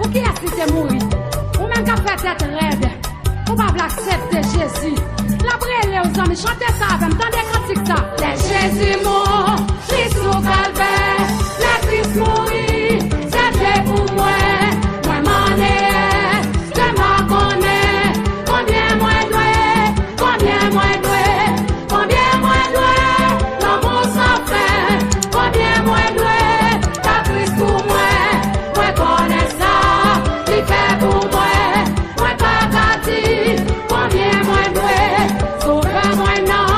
Ou qui est-ce mourir? Ou même qu'à faire tête raide. Ou pas l'accepter Jésus. La brûle aux hommes, chantez ça avec me, tendez cantique ça. Les Jésus mort, Christ au calvaire. Les Christ mourir, c'était pour moi. Moi m'en ai, je m'en connais. Combien moi dois, combien moi dois, combien moi dois, l'amour sans fin. Combien moi dois, ta Christ pour moi. Moi connais ça, il fait pour moi. Moi pas qu'à dire, combien moi dois, sauve moi non.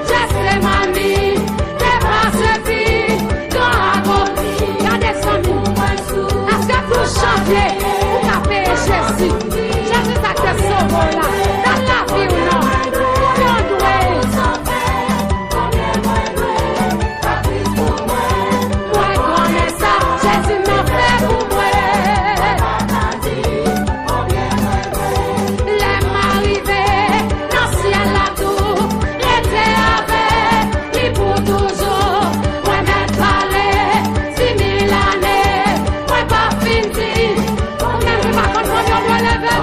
Je sais mamie, dépasse vie, grand agonie. Gardez son mou, est-ce que vous chantez, vous tapez Jésus? Jésus ça te sauve là, dans la vie ou non? Combien on doit? Moi connais ça, Jésus m'a fait pour moi. Les m'arrivés, dans le ciel la tour, rester avec, lui pour toujours. Moi m'être parlé, 6 000 années, moi pas fini. Même je pas contre moi, on doit lever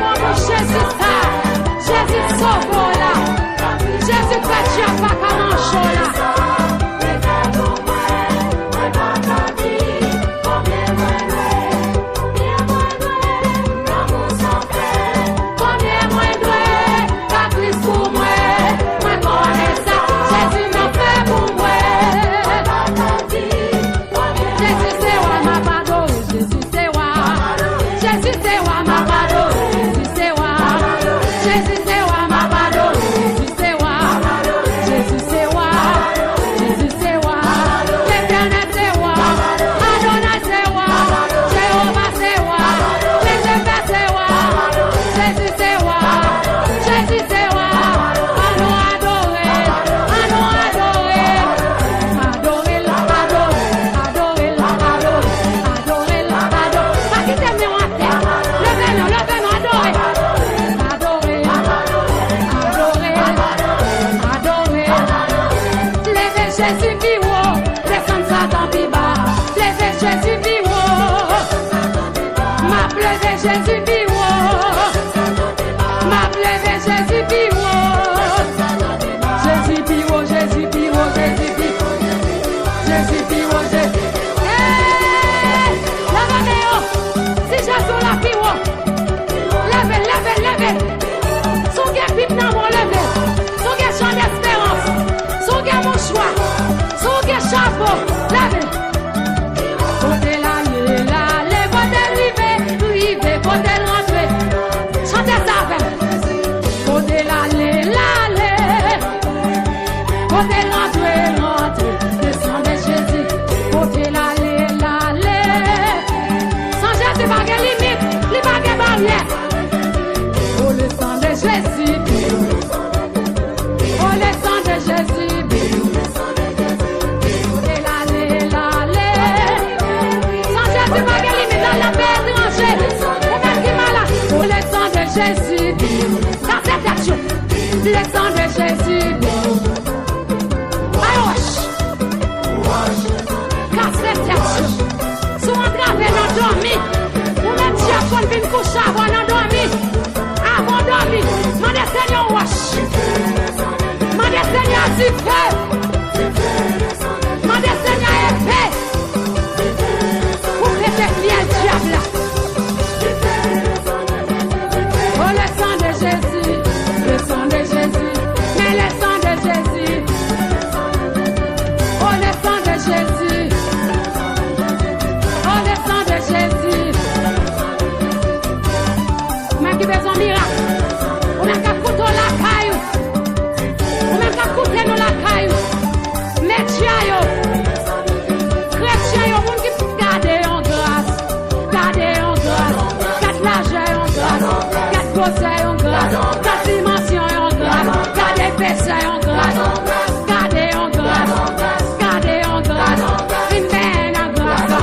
mon Jésus ça, Jésus sauve là, Jésus fait chien pas comme un chaud là. Combien moi dois, ta Christ pour moi, moi connais ça, Jésus m'a fait pour moi. Jésus c'est moi m'a pardonné, Jésus c'est moi, Jésus c'est moi m'a pardonné, Jésus c'est moi, Jésus c'est moi m'a pardonné, Jésus c'est moi, Jésus c'est moi, Jésus c'est moi, l'Éternel c'est moi, Adonai c'est moi, Jéhovah c'est moi, l'Éternel c'est moi, Jésus c'est moi, Jésus c'est moi, allons adorer, allons adorer, adorer la, adorer la, adorer la, adorer. Pas quitter mes en terre, levez-nous, adorer, adorer, adorer, adorer. Levez Jésus vivant, descendre Satan plus bas. Levez Jésus vivant, m'a levé Jésus vivant, m'a levé Jésus vivant. Jésus vivant, Jésus vivant, Jésus vivant, Jésus vivant, Jésus. Hey, levez-vous, si Jésus la vivant, levez, levez, levez. Son gars pipe dans mon levé, son gars chant d'espérance, son gars mon choix, son gars chapeau, levez. Côté l'aller, côté river, côté rentrer. Chantez ça avec. Côté l'aller, côté rentrer. Descendez Jésus. Côté l'aller. Sans Jésus, pas de limite, il pas de barrière. Oh le sang de Jésus, oh le sang de Jésus. Côté l'aller. Sans Jésus, pas de limite dans la paix étrangère. Ou même qui malade. Oh le sang de Jésus, dans cette action. Le sang de Jésus. Casse cette action. Sous entravé dans dormi. Ou même si à qu'on vient coucher avant dans dormi. Avant dormi. Mandez Seigneur wash. Mandez Seigneur du feu. Mandez Seigneur épée. Pour prêter bien le diable là. Oh le sang de Jésus. Le sang de Jésus. Mais le sang de Jésus. Oh le sang de Jésus. Oh le sang de Jésus. Même qui besoin miracle. Ou même qu'à couteau la caillou. Ou même qu'à couper nous la caillou. Métier yo. Chrétien yo, moun qui garde en grâce. Garde en grâce. Garde l'argent en grâce. Garde conseil en grâce. Garde dimension en grâce. Garde péché en grâce. Garde en grâce. Garde en grâce. Une main en grâce.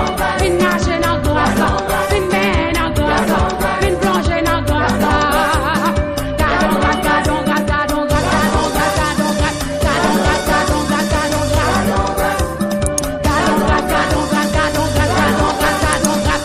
Une nage en grâce. Une main en grâce. Une plongée en grâce. Garde en grâce. Garde en grâce. Garde en grâce. Garde en grâce. Garde en grâce. Garde en grâce. Garde en grâce. Garde en grâce. Garde en grâce. Garde en grâce. Garde en grâce. Garde en grâce. Garde en grâce. Garde en grâce.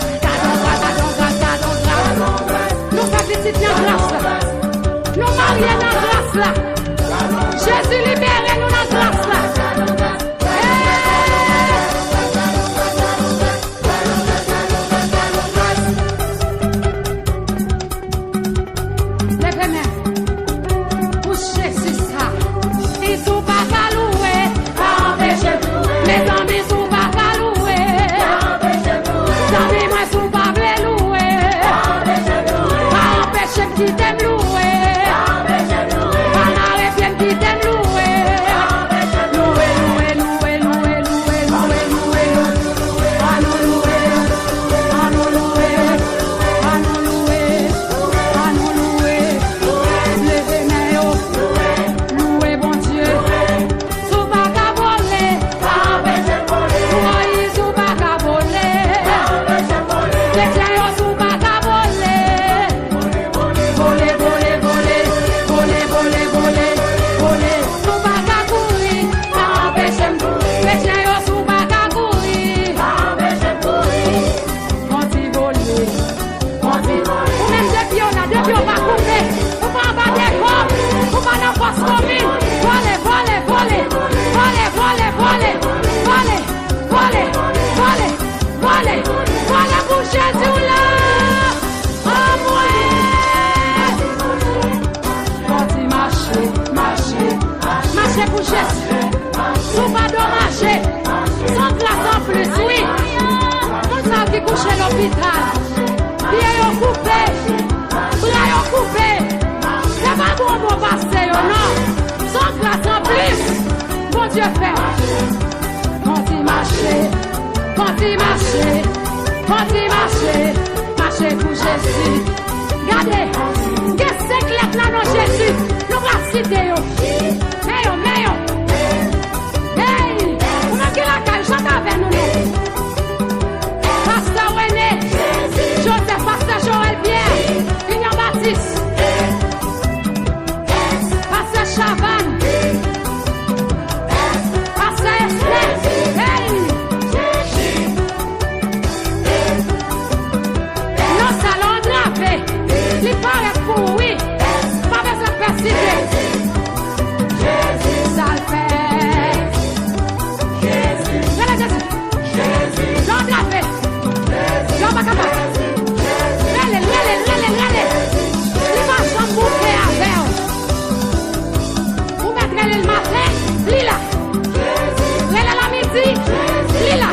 touché l'hôpital. Pieds yo coupé, bras yo coupé. C'est pas bon pour passer, non. Sans grâce en plus, bon Dieu fait. Quand il marchait, marchez pour Jésus. Regardez, qu'est-ce que c'est là dans Jésus? Nous va citer yo. Hey, on a qui la caille, chante avec nous. Pasteur René, Joseph, Pasteur Joël Pierre, Union Baptiste, Pasteur Chavan, Pasteur Esther, hey. Nos salons drapés, les paraît pour oui, pas besoin de persister. Ça le fait. Jésus. J'en drapé. J'en pas capable. Rélez. Les marchands bouqués à verre. Vous mettrez le matin, lila. Rélez la midi, lila.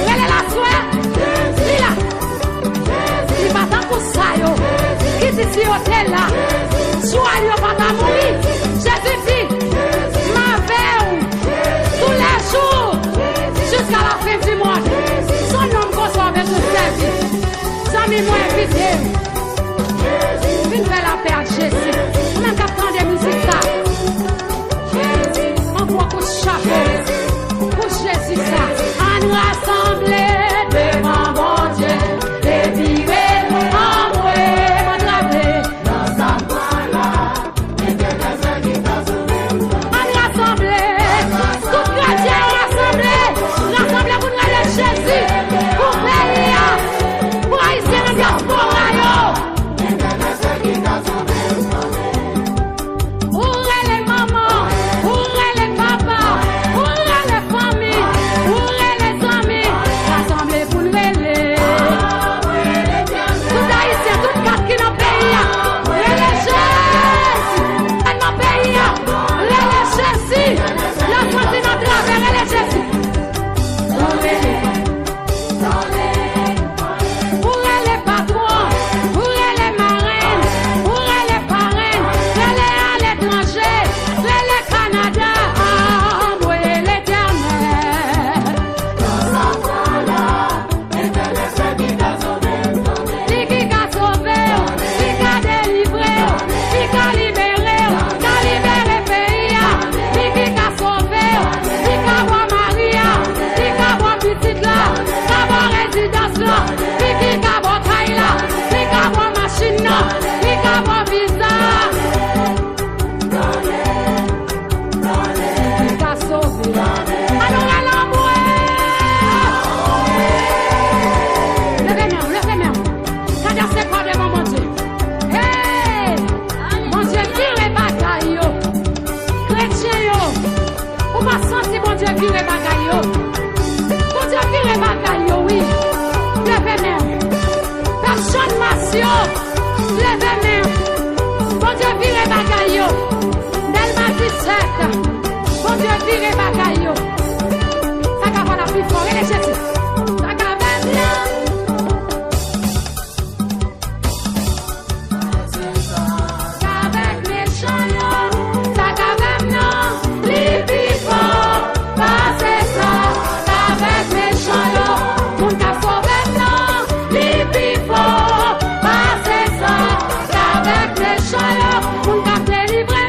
Rélez la soirée, lila. Il va tant pour ça, yo. Qui dit si hôtel là? Soit yo pas ta mourir. Jésus dit, ma veille, tous les jours, jusqu'à la fin du monde. Son nom conçoit avec le service. Sans mis moi invité. Une belle paix à Jésus. On a qu'à des musiques ça. On voit pour chapeau. Pour Jésus ça. On rassemblé devant mon Dieu. Et vivre en moi. Jésus, pour pays, pour Haïtiens en diaspora, pour les mamans, pour les papas, pour les familles, pour les amis, rassemblés pour nous aider. Tout Haïtien, tout quatre qui dans le pays, les Jésus, dans le pays, les Jésus, la continent de la verre, les Jésus. Bon Dieu, virez bagaille. Ça va la plus fort, les Jésus. Ça va bien. Avec mes chants, ça va bien. Les vivants, passez ça. Avec mes chants, mon cas sauvé, les vivants, passez ça. Avec mes chants, mon cas délivré.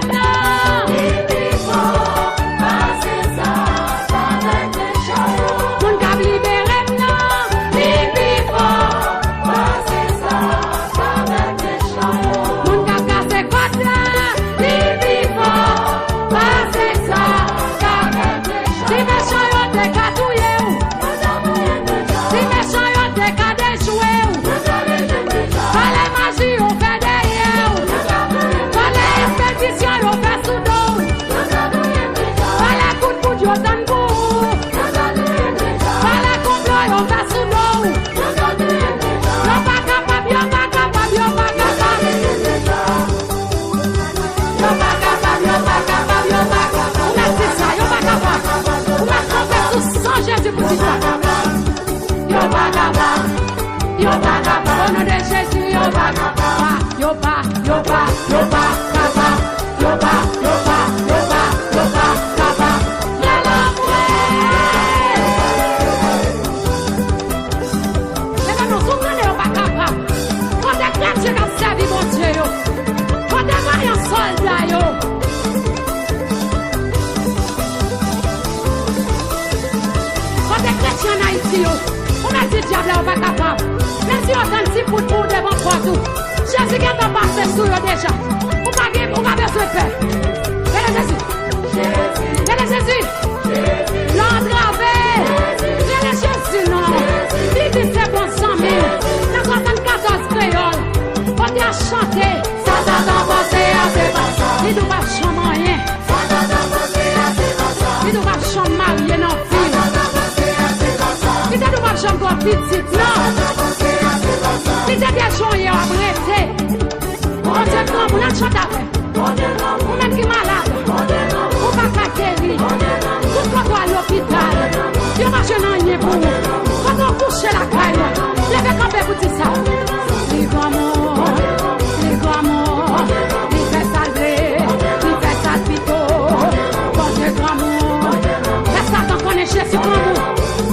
yo pas capable. Au nom de Jésus, yo pas capable. Yo pas capable. Yo pas capable. Yo pas capable. La mais non, vous comprenez, yo pas capable. Quand des chrétiens qui ont servi mon Dieu, yo. Quand des voyants soldats, yo. Quand des chrétiens en Haïti, yo. On a dit diable, on pas capable. Même si on a un petit coup de poudre devant toi tout. Jésus qui est passé sur eux déjà. On va besoin de faire. Venez Jésus. Venez Jésus. L'entravé. Venez Jésus, non. Il dit c'est bon 100 000. Dans 74 créoles. On a chanté. Ça t'a pensé à ses passants. Il ne va pas chanter rien. Ça t'a pensé à ses passants. Il ne va pas chanter marié non fille. Il ne va pas chanter petite non. Il te dit joyeux à prêter. On te prend pour la chante après. On même qui malade. On va pas guérir. Tout quand on à l'hôpital. Il marche dans une pour. Quand on couche la caille. Lève camper pour dire ça. Les grands mots. Les grands mots. Il fait salver. Il fait salpito. Bon Dieu grand mot. Mais Satan connaît Jésus grand mot.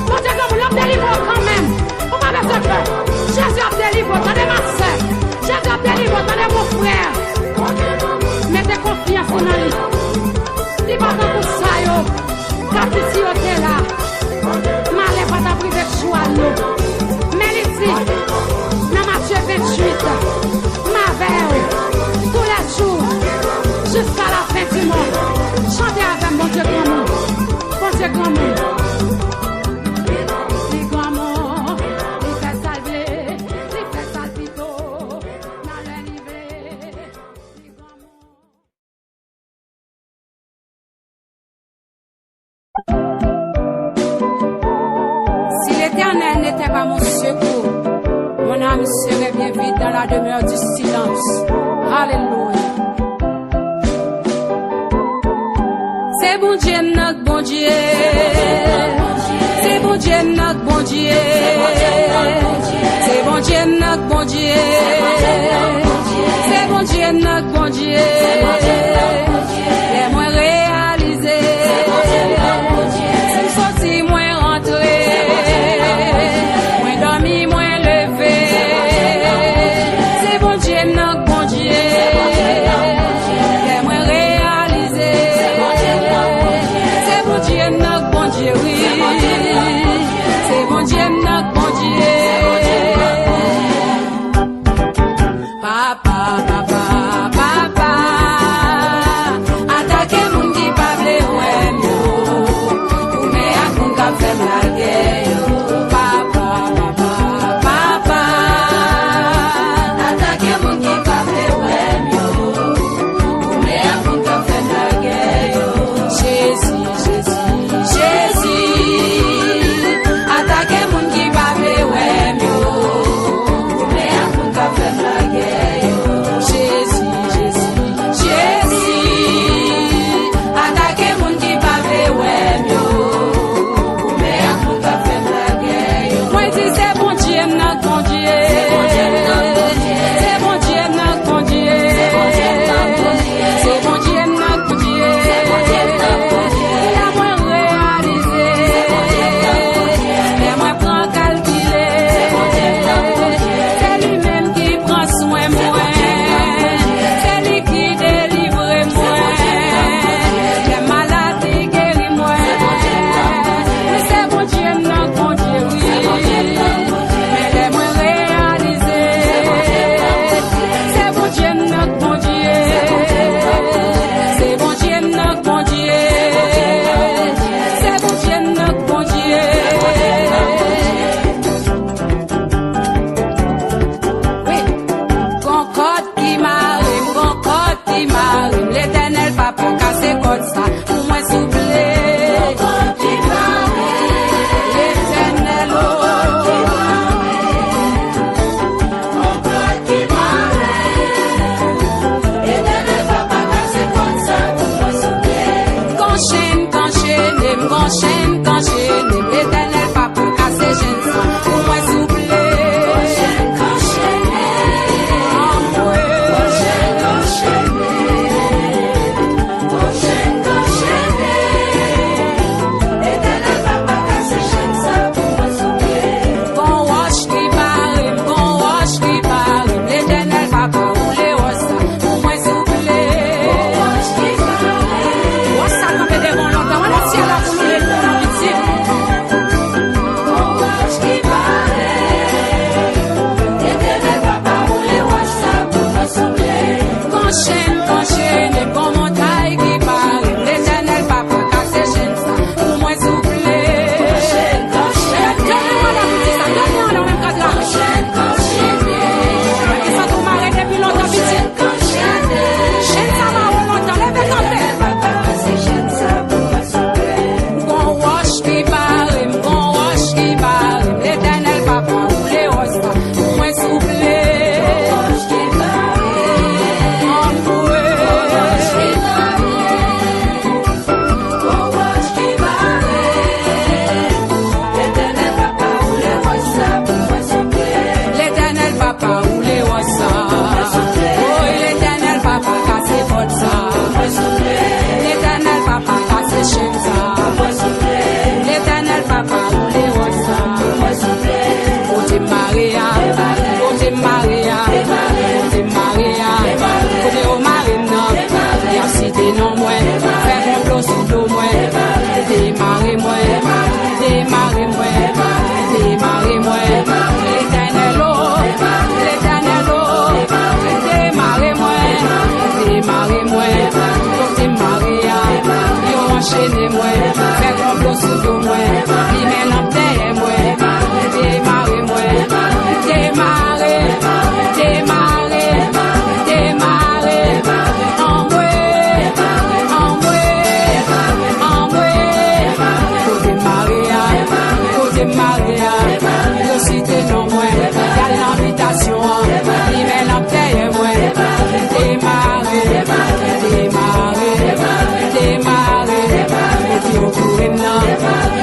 Bon Dieu grand mot. L'homme délivre quand même. On va faire ce faire. Jésus a délivré, attendez ma soeur. Jésus a délivré, attendez mon frère. Mettez confiance en lui. Dis pas tant pour ça, yo. Quand ici, yo, t'es là. Malais pas ta privé de choix, yo. Mais ici, dans Matthieu 28, ma veille, tous les jours, jusqu'à la fin du monde. Chantez avec mon Dieu grand monde. Mon Dieu grand monde. Si l'Éternel n'était pas mon secours, mon âme serait bien vite dans la demeure du silence. Alléluia. C'est bon Dieu, notre bon Dieu. C'est bon Dieu, notre bon Dieu. C'est bon Dieu, notre bon Dieu. C'est bon Dieu, notre bon Dieu. Les moins réalisés. Si sorti, moins rentré. Moins dormi, moins levé. C'est bon Dieu, notre bon Dieu. Les moins réalisés. C'est bon Dieu, notre bon Dieu, oui. C'est bon Dieu, notre bon Dieu. Maria, côté Maria, côté Maria, côté au marina, y'a cité non moi, fait complot sous l'eau moi, démarrer moi, démarrer moi, démarrer moi, l'éternel démarrer moi, démarrer moi, côté Maria, yo enchaîné moi, fait complot sous l'eau moi, lui mène en terre moi, démarrer moi, démarrer, démarrer, démarrer, en moi, côté Maria, yo cité non moi, y'a l'invitation, lui mène en terre moi, démarrer, démarrer, démarrer, et puis on court maintenant.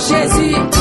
Jésus.